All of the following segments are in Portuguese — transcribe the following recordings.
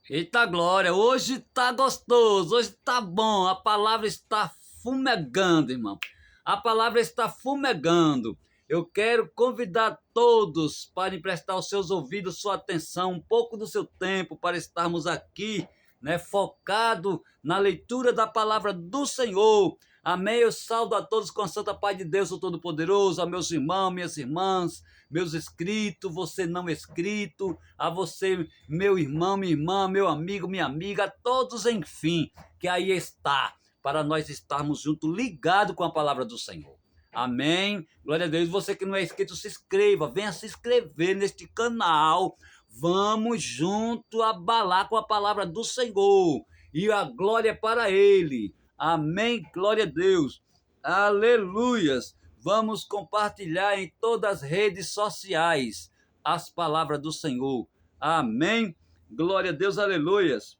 Eita glória, hoje tá gostoso, hoje tá bom, a palavra está fumegando, irmão. A palavra está fumegando. Eu quero convidar todos para emprestar os seus ouvidos, sua atenção, um pouco do seu tempo para estarmos aqui, né, focado na leitura da palavra do Senhor. Amém. Eu saúdo a todos com a santa paz de Deus, o Todo-Poderoso, a meus irmãos, minhas irmãs, meus inscritos, você não inscrito, a você, meu irmão, minha irmã, meu amigo, minha amiga, todos, enfim, que aí está, para nós estarmos juntos, ligados com a palavra do Senhor. Amém? Glória a Deus. Você que não é inscrito, se inscreva, venha se inscrever neste canal. Vamos junto abalar com a palavra do Senhor. E a glória é para Ele. Amém? Glória a Deus. Aleluias. Vamos compartilhar em todas as redes sociais as palavras do Senhor. Amém? Glória a Deus, aleluias.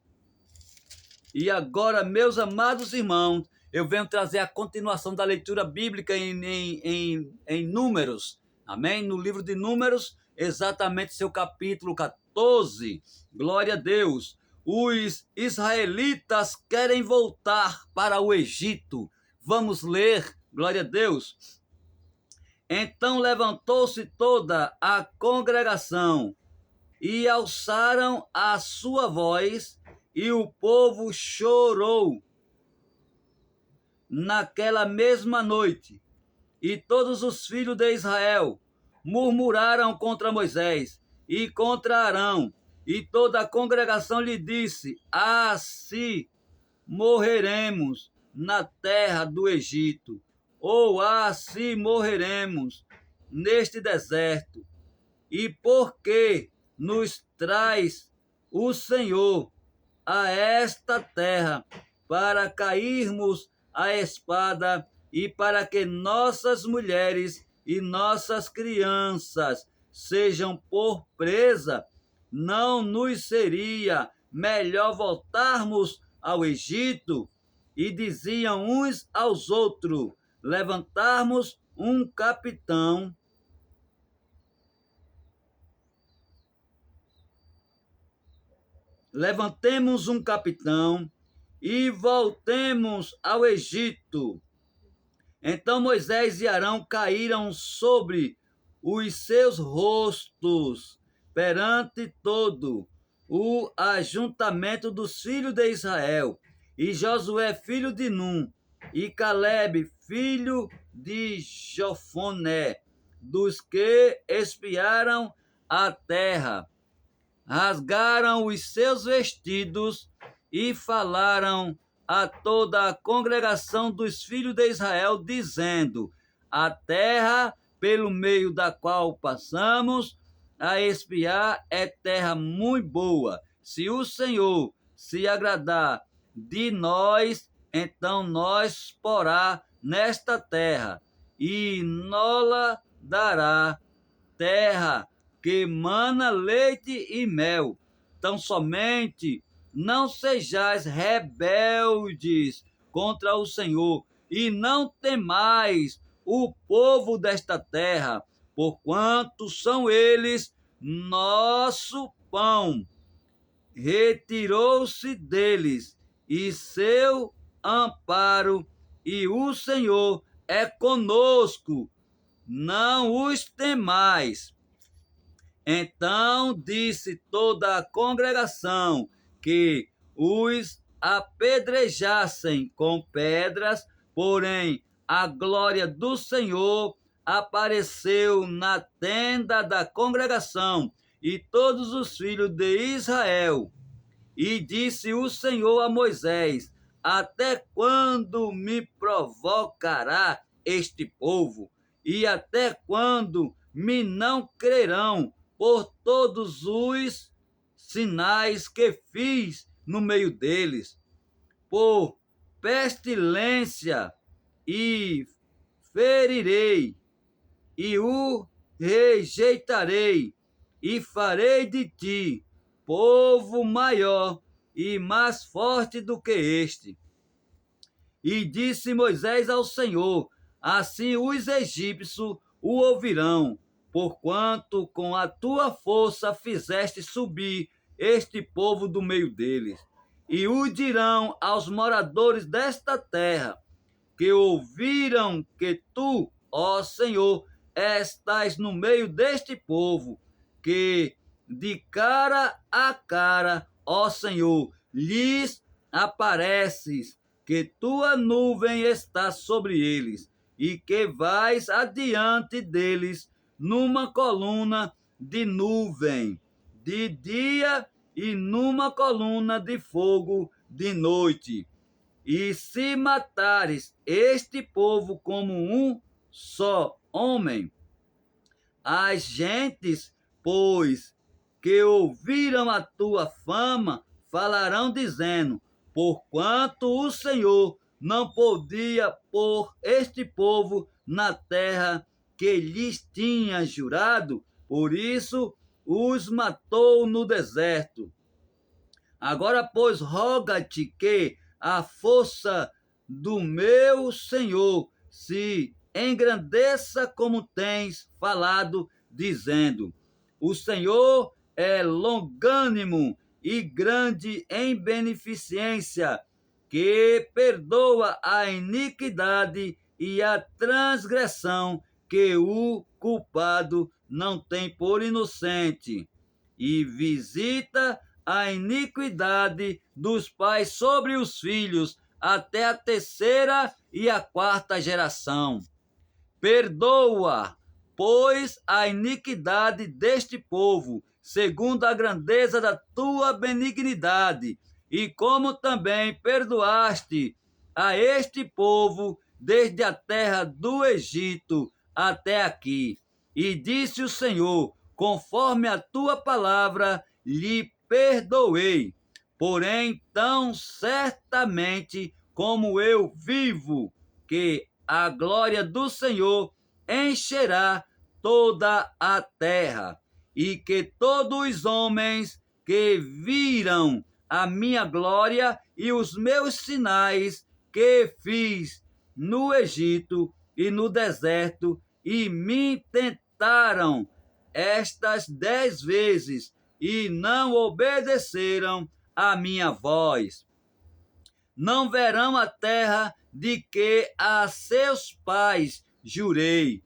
E agora, meus amados irmãos, eu venho trazer a continuação da leitura bíblica em Números. Amém? No livro de Números, exatamente seu capítulo 14. Glória a Deus. Os israelitas querem voltar para o Egito. Vamos ler. Glória a Deus. Então levantou-se toda a congregação e alçaram a sua voz, e o povo chorou naquela mesma noite. E todos os filhos de Israel murmuraram contra Moisés e contra Arão, e toda a congregação lhe disse: assim morreremos na terra do Egito, ou assim morreremos neste deserto. E por que nos traz o Senhor a esta terra para cairmos à espada e para que nossas mulheres e nossas crianças sejam por presa? Não nos seria melhor voltarmos ao Egito? E diziam uns aos outros: levantarmos um capitão levantemos um capitão e voltemos ao Egito. Então Moisés e Arão caíram sobre os seus rostos perante todo o ajuntamento dos filhos de Israel, e Josué, filho de Num, e Caleb, filho de Jofoné, dos que espiaram a terra, rasgaram os seus vestidos e falaram a toda a congregação dos filhos de Israel, dizendo: a terra pelo meio da qual passamos a espiar é terra muito boa. Se o Senhor se agradar de nós, então nós porá nesta terra, e nola dará terra que mana leite e mel. Tão somente não sejais rebeldes contra o Senhor, e não temais o povo desta terra, porquanto são eles nosso pão. Retirou-se deles e seu amparo, e o Senhor é conosco, não os temais. Então disse toda a congregação que os apedrejassem com pedras, porém a glória do Senhor apareceu na tenda da congregação e todos os filhos de Israel. E disse o Senhor a Moisés: até quando me provocará este povo? E até quando me não crerão por todos os sinais que fiz no meio deles? Por pestilência e ferirei, e o rejeitarei, e farei de ti povo maior e mais forte do que este. E disse Moisés ao Senhor: assim os egípcios o ouvirão, porquanto com a tua força fizeste subir este povo do meio deles. E o dirão aos moradores desta terra, que ouviram que tu, ó Senhor, estás no meio deste povo, que de cara a cara, ó Senhor, lhes apareces, que tua nuvem está sobre eles, e que vais adiante deles numa coluna de nuvem de dia e numa coluna de fogo de noite. E se matares este povo como um só homem, as gentes, pois, que ouviram a tua fama, falarão dizendo, porquanto o Senhor não podia pôr este povo na terra que lhes tinha jurado, por isso os matou no deserto. Agora, pois, roga-te que a força do meu Senhor se engrandeça como tens falado, dizendo, o Senhor é longânimo e grande em beneficência, que perdoa a iniquidade e a transgressão que o culpado não tem por inocente, e visita a iniquidade dos pais sobre os filhos até a terceira e a quarta geração. Perdoa, pois, a iniquidade deste povo, segundo a grandeza da tua benignidade, e como também perdoaste a este povo desde a terra do Egito até aqui. E disse o Senhor, conforme a tua palavra, lhe perdoei. Porém, tão certamente como eu vivo, que a glória do Senhor encherá toda a terra, e que todos os homens que viram a minha glória e os meus sinais que fiz no Egito e no deserto, e me tentaram estas 10 vezes, e não obedeceram à minha voz. Não verão a terra de que a seus pais jurei,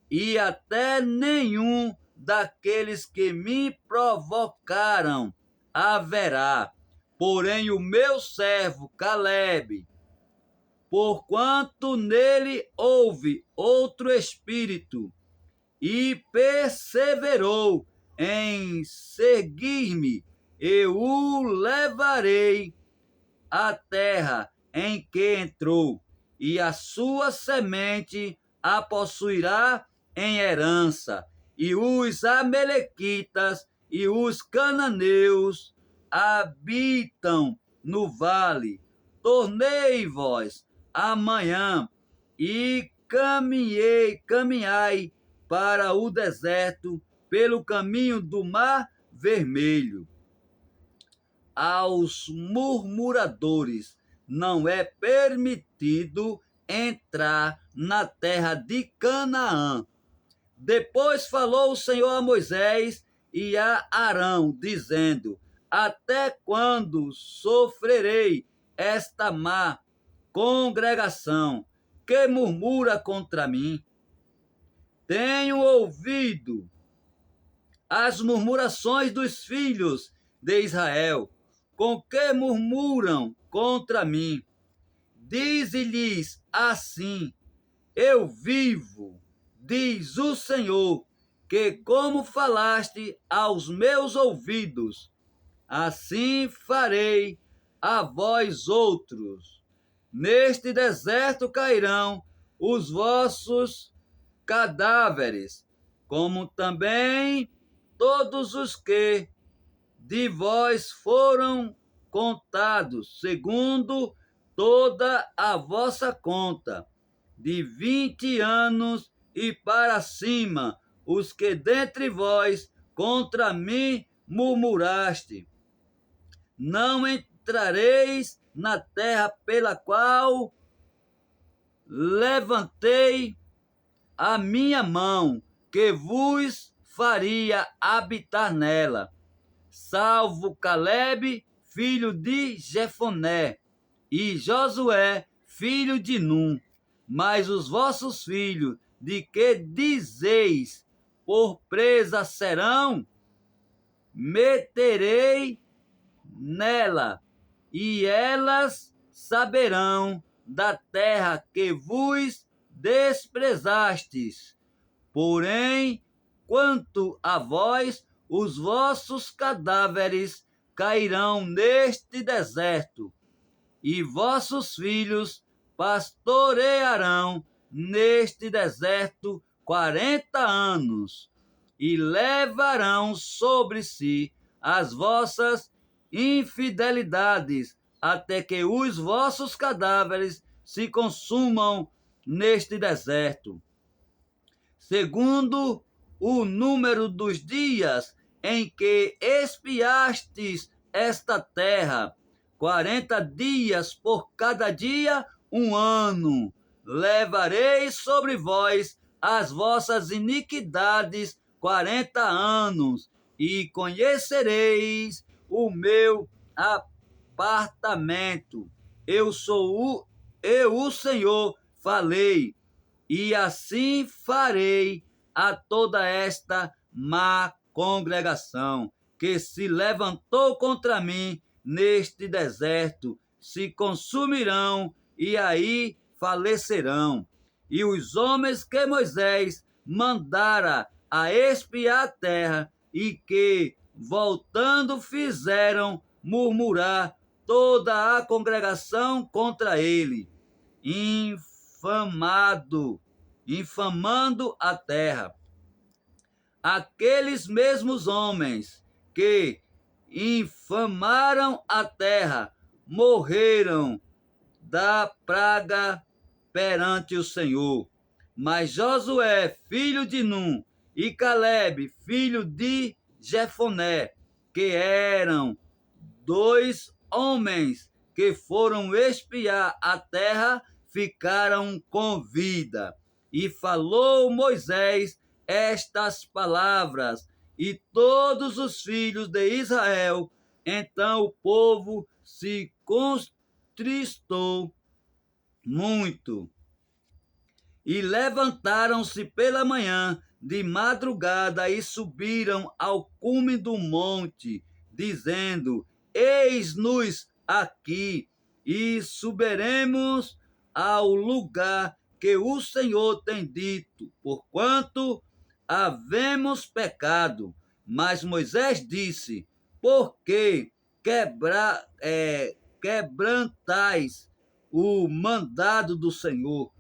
e até nenhum daqueles que me provocaram haverá. Porém, o meu servo Calebe, porquanto nele houve outro espírito, e perseverou em seguir-me, eu o levarei à terra em que entrou, e a sua semente a possuirá em herança, e os amalequitas e os cananeus habitam no vale. Tornei-vos amanhã e caminhai para o deserto pelo caminho do Mar Vermelho. Aos murmuradores não é permitido entrar na terra de Canaã. Depois falou o Senhor a Moisés e a Arão, dizendo, até quando sofrerei esta má congregação que murmura contra mim? Tenho ouvido as murmurações dos filhos de Israel, com que murmuram contra mim. Dize-lhes assim, eu vivo, diz o Senhor, que como falaste aos meus ouvidos, assim farei a vós outros. Neste deserto cairão os vossos cadáveres, como também todos os que de vós foram contados, segundo toda a vossa conta, de 20 anos e para cima, os que dentre vós contra mim murmuraste. Não entrareis na terra pela qual levantei a minha mão, que vos faria habitar nela. salvo Calebe, filho de Jefoné, e Josué, filho de Num. Mas os vossos filhos, de que dizeis, por presa serão, meterei nela, e elas saberão da terra que vos desprezastes. Porém, quanto a vós, os vossos cadáveres cairão neste deserto, e vossos filhos pastorearão neste deserto 40 anos, e levarão sobre si as vossas infidelidades, até que os vossos cadáveres se consumam neste deserto. Segundo o número dos dias em que espiastes esta terra, 40 dias por cada dia, 1 ano. Levareis sobre vós as vossas iniquidades 40 anos, e conhecereis o meu apartamento. Eu, o Senhor, falei, e assim farei a toda esta má congregação que se levantou contra mim neste deserto, se consumirão e aí falecerão. E os homens que Moisés mandara a espiar a terra, e que, voltando, fizeram murmurar toda a congregação contra ele, infamando a terra. Aqueles mesmos homens que infamaram a terra morreram da praga perante o Senhor. Mas Josué, filho de Num, e Calebe, filho de Jefoné, que eram 2 homens que foram espiar a terra, ficaram com vida. E falou Moisés estas palavras, e todos os filhos de Israel. Então o povo se contristou muito. E levantaram-se pela manhã de madrugada e subiram ao cume do monte, dizendo: Eis-nos aqui, e subiremos ao lugar que o Senhor tem dito, porquanto havemos pecado. Mas Moisés disse: Por que quebrantais o mandado do Senhor?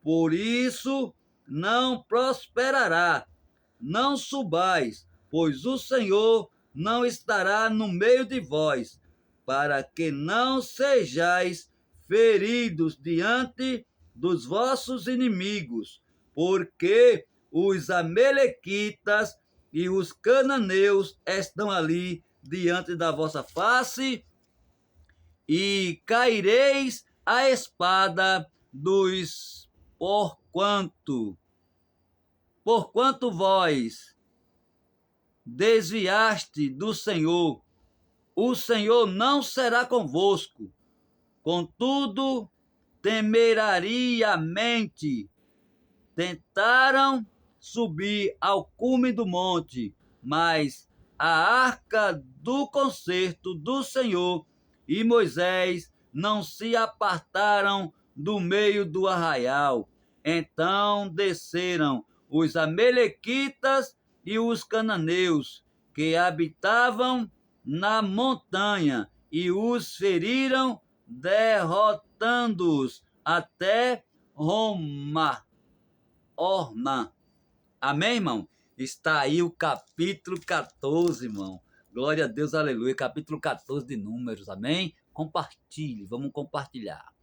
Por isso não prosperará. Não subais, pois o Senhor não estará no meio de vós, para que não sejais feridos diante dos vossos inimigos, porque os amalequitas e os cananeus estão ali diante da vossa face, e caireis a espada dos porquanto vós desviaste do Senhor, o Senhor não será convosco. Contudo, temerariamente tentaram subir ao cume do monte, mas a arca do concerto do Senhor e Moisés não se apartaram do meio do arraial. Então desceram os amalequitas e os cananeus que habitavam na montanha, e os feriram, derrotando-os até Ormá. Amém, irmão? Está aí o capítulo 14, irmão. Glória a Deus, aleluia. Capítulo 14 de Números, amém? Compartilhe, vamos compartilhar.